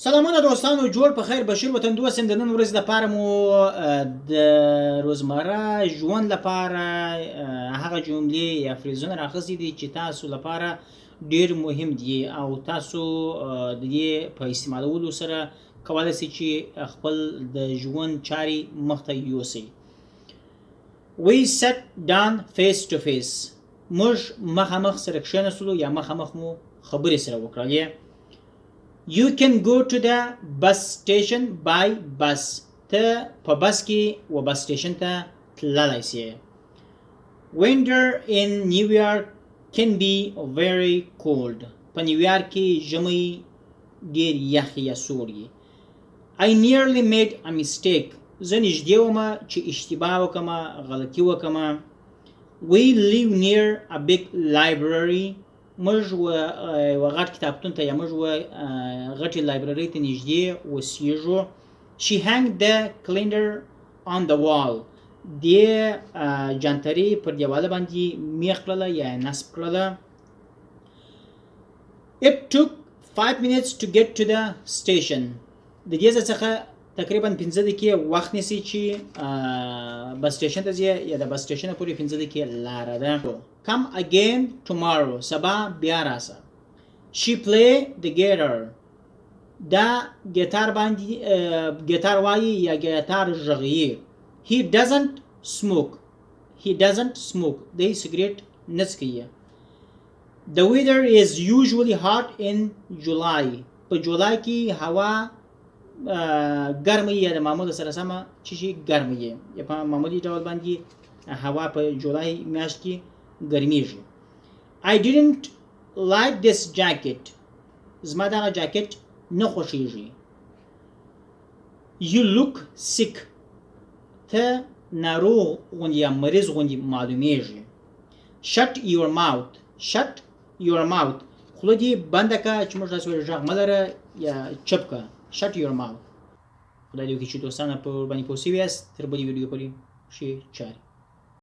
سلامونه دوستانو، جوړ په خیر. بشیر وطندوست د نن ورځ لپاره مو د روزمره ژوند لپاره هغه جملې یا فریزونه راخیستي دي چې تاسو لپاره ډیر مهم دي او تاسو د دې په استعمالولو سره کولی شئ چې خپل د ژوند چارې مخته یوسئ. We sat down face to face. موږ مخامخ سره کښېنستلو یا مخامخ مو خبرې سره وکړلې. You can go to the bus station by bus. ته په بس کې و بس سټیشن ته تللی شې. Winter in New York can be very cold. په نیویارک کې ژمی ډېر یخ یا سوړ وي. I nearly made a mistake. زه نږدې ومه چې اشتباه وکړمه، غلطي وکړمه. We live near a big library. موږ یوه غټ کتابتون ته یا موږ غټې لایبررۍ ته نږدې اوسېږو. She hung the calendar on the wall. دې جانتري پر دیواله باندې میخ کړله یا نصب کړله. It took 5 minutes to get to the station. د دې ځای څخه تقریبا 5 دقیقې وخت نیسي چې بس سټیشن ته ځې یا د بس سټیشن پورې 5 دقیقې لاره ده. Come again tomorrow. سبا بیا راسه. She play the guitar. دا ګیتار باندې ګیتار وایي یا ګیتار غږوي. He doesn't smoke. دی سګریټ نه څکوي. The weather is usually hot in July. په جولای کې هوا ګرمه یا د معمول سره سمه چې ګرمه یا په معمولي ډول باندې هوا په جولای میاشت کې ګرمیږي. I didn't like this jacket. زما دغه جاکټ نه خوښیږي. You look sick. ته ناروغ غوندې یا مریض غوندې معلومیږي. Shut your mouth. خوله دې بنده که چې موږ داسې غږ مه لره یا چپ که. Shut your mouth. خدای دې وکړي چې دوستانه په ورباندې پوه شوي یاست. تر بلې ویډیو پورې ښې چارې.